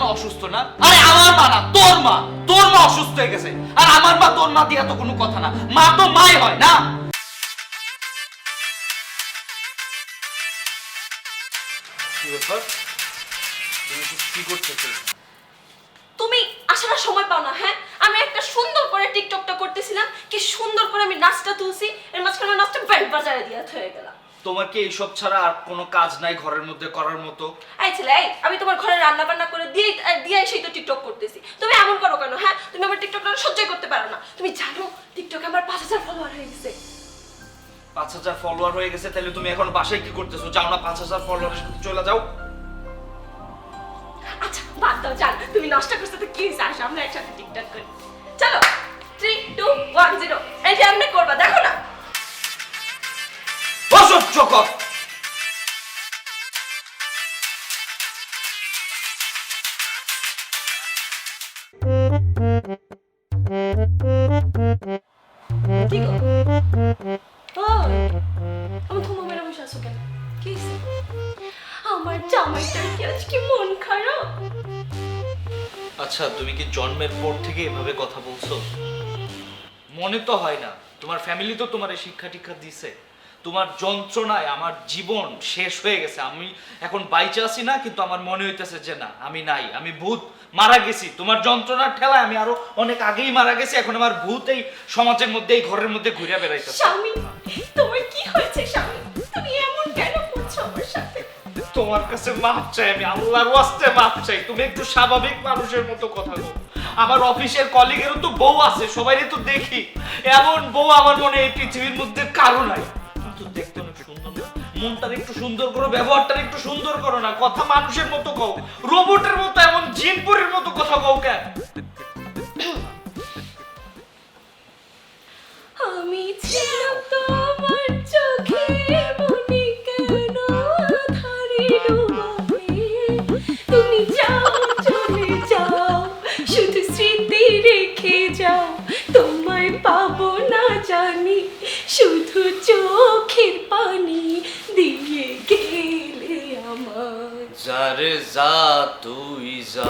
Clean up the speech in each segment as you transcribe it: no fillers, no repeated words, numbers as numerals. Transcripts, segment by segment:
মা অসুস্থ না? আরে আমার মা না, তোর মা। তোর মা অসুস্থ হয়ে গেছে, আর আমার মা তোর মা দিয়া তো কোনো কথা না। মা তো মাই হয় না। কি ব্যাপার, তুমি কি করতেছো? তুমি আসার সময় পাও না? হ্যাঁ, আমি একটা সুন্দর করে টিকটকটা করতেছিলাম, কি সুন্দর করে আমি নাচটা তুলছি, এর মাঝখানে নাচটা ব্যান্ড বাজারে দিয়ে হয়ে গেল। তোমার কি এইসব ছাড়া আর কোনো কাজ নাই ঘরের মধ্যে করার মতো? এই ছেলে, এই আমি তোমার ঘরে রান্না বান্না করে দিয়ে সেই তো টিকটক করতেছি, তুমি এমন করো কেন? হ্যাঁ, তুমি আমার টিকটকটা সহ্য করতে পারো না। তুমি জানো টিকটকে আমার 5000 ফলোয়ার হয়ে গেছে। 5000 ফলোয়ার হয়ে গেছে? তাহলে তুমি এখন বাসায় কি করতেছো? যাও না 5000 ফলোয়ারের সাথে চলে যাও। আচ্ছা বাদ দাও, চল তুমি নষ্ট করছো তো কি হইছে, আসো আমরা একসাথে টিকটক করি। চলো 3 2 1 0। এই যে আমরা করবা, দেখো না। অসহ্য কর। কি গো? ওই আমি তোমার মেরে বসে আছো কেন? কি হইছে? আমার জামাইটার কি আজকে মন খারাপ? আচ্ছা, তুমি কি জন্মের পর থেকে এভাবে কথা বলছো? মনে তো হয় না। তোমার ফ্যামিলি তো তোমার এই শিক্ষা টিক্ষা দিছে। তোমার যন্ত্রণায় আমার জীবন শেষ হয়ে গেছে। আমি এখন বাইচে আছি না, কিন্তু আমার মনে হইতেছে যে না, আমি নাই, আমি ভূত, মারা গেছি। তোমার যন্ত্রণার ঠেলায় আমি আরো অনেক আগেই মারা গেছি। এখন আমার ভূত এই সমাজের মধ্যে, এই ঘরের মধ্যে ঘুরে বেড়াইতেছে। স্বামী, তোমার কি হয়েছে স্বামী? তুমি এমন কেন করছো আমার সাথে? তোমার কাছে মাপ চাই, আমি আল্লাহর ওয়াস্তে মাপ চাই। তুমি একটু স্বাভাবিক মানুষের মতো কথা বলো। আমার অফিসের কলিগেরও তো বউ আছে, সবাইরই তো দেখি। এমন বউ আমার মনে এই পৃথিবীর মধ্যে কারো নাই। কিন্তু দেখতে অনেক সুন্দর না? মনটার একটু সুন্দর করো, ব্যবহারটা একটু সুন্দর করো না। কথা মানুষের মতো কও, রোবটের মতো, এমন জিনপুরের মতো কথা কও কেন? আমি ছিলাম তোমার চোখে মনে কেন আধারে ডুবাবে? তুমি যাও, চলে যাও, শুধু স্মৃতি রেখে যাও। তোমায় পাবো না জানি, শুধু চোখের পানি দিয়ে গেলে আমার। যারে যা, তুই যা,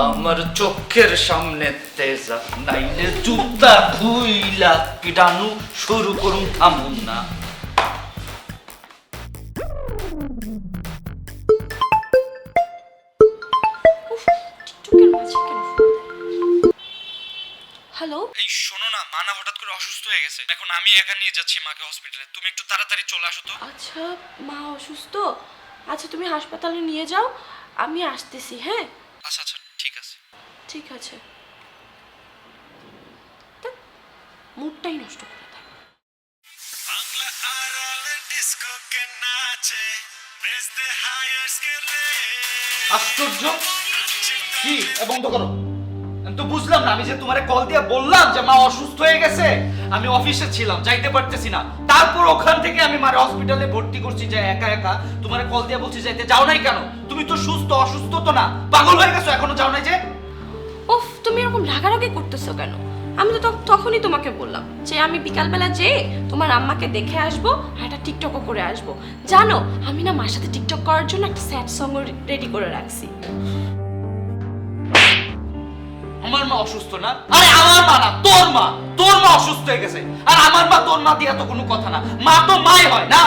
আমার চোখের সামনে তেজা, নাইলে জুতা খুইলা পিটানু শুরু করুন, থামুন না। টিকটকের মাঝে কেন ফোন দেয়? হ্যালো, এই শোনো না, মা না হঠাৎ করে অসুস্থ হয়ে গেছে। এখন আমি একা নিয়ে যাচ্ছি মাকে হসপিটালে। তুমি একটু তাড়াতাড়ি চলে আসো তো। আচ্ছা মা অসুস্থ? আচ্ছা তুমি হাসপাতালে নিয়ে যাও, আমি আসতেছি। হ্যাঁ আচ্ছা আচ্ছা, ঠিক আছে। ঠিক আছে। ধ্যাৎ, মুডটাই নষ্ট করে দেয়। বাংলা আড়ালে ডিস্কো কে নাচে বেস দে হায়ার স্কেলে আশ্চর্য! কি বন্ধ করো। আমি তো বুঝলাম না। আমি যে তোমারে কল দিয়ে বললাম যে মা অসুস্থ হয়ে গেছে, আমি অফিসে ছিলাম, যাইতে পারতেছি না। তারপর ওখান থেকে আমি মারে হসপিটালে ভর্তি করছি যে একা একা। তোমারে কল দিয়ে বলছি যাইতে, যাও নাই কেন? তুমি তো সুস্থ, অসুস্থ তো না, পাগল হয়ে গেছো, এখনো যাও নাই যে? উফ, তুমি এরকম রাগারাগি করতেছো কেন? আমি তো তখনই তোমাকে বললাম যে আমি বিকালবেলা যেয়ে তোমার আম্মাকে দেখে আসবো আর একটা টিকটকও করে আসবো। জানো আমি না মার সাথে টিকটক করার জন্য একটা স্যাড সংও রেডি করে রাখছি। আমার মা অসুস্থ না? আরে আমার মা না, তোর মা। তোর মা অসুস্থ হয়ে গেছে, আর আমার মা তোর মা দিয়া তো কোনো কথা না। মা তো মাই হয় না।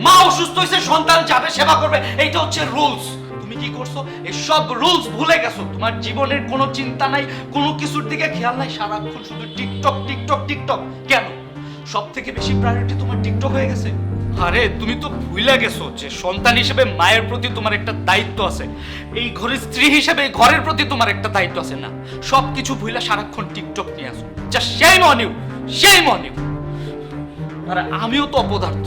মা অসুস্থ হয়েছে, সন্তান যাবে সেবা করবে, এইটা হচ্ছে রুলস। তুমি কি করছো? এই সব রুলস ভুলে গেছো। তোমার জীবনের কোনো চিন্তা নাই, কোনো কিছুর দিকে খেয়াল নাই, সারাক্ষণ শুধু টিকটক টিকটক টিকটক। কেন? সব থেকে বেশি প্রায়োরিটি তোমার টিকটক হয়ে গেছে? আরে তুমি তো ভুলে গেছো যে সন্তান হিসেবে মায়ের প্রতি তোমার একটা দায়িত্ব আছে, এই ঘরের স্ত্রী হিসেবে এই ঘরের প্রতি তোমার একটা দায়িত্ব আছে। না, সবকিছু ভুলে সারাক্ষণ টিকটক নিয়ে আসো। Just shame on you, shame on you. আরে আমিও তো অপদার্থ।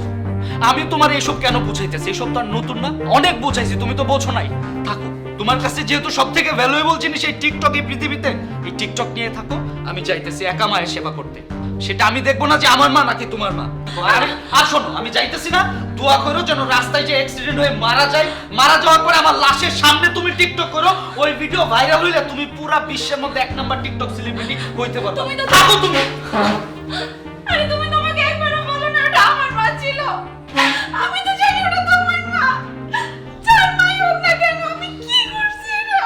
আমি তোমার এইসব কেন বুঝাইতেছি? এইসব তো আর নতুন না, অনেক বুঝাইছি, তুমি তো বোঝো নাই। থাকো, তোমার কাছে যেহেতু সব থেকে ভ্যালুয়েবল জিনিস এই টিকটক, এই পৃথিবীতে, এই টিকটক নিয়ে থাকো। আমি যাইতেছি একা মায়ের সেবা করতে। সেটা আমি দেখবো না যে আমার মা নাকি তোমার মা। আর শোনো, আমি যাইতেছি না, দোয়া করো যেন রাস্তায় যে অ্যাক্সিডেন্ট হয়ে মারা যায়, মারা যাওয়ার পরে আমার লাশের সামনে তুমি টিকটক করো। ওই ভিডিও ভাইরাল হইলে তুমি পুরো বিশ্বের মধ্যে 1 নাম্বার টিকটক সেলিব্রিটি হইতে পারবে। তুমি তো থাকো তুমি। আরে তুমি তো আমাকে একবারও বলো না ওটা আমার মা ছিল। আমি তো জানি ওটা তোমার মা। যার মাই হোক না কেন, আমি কি করছি এটা?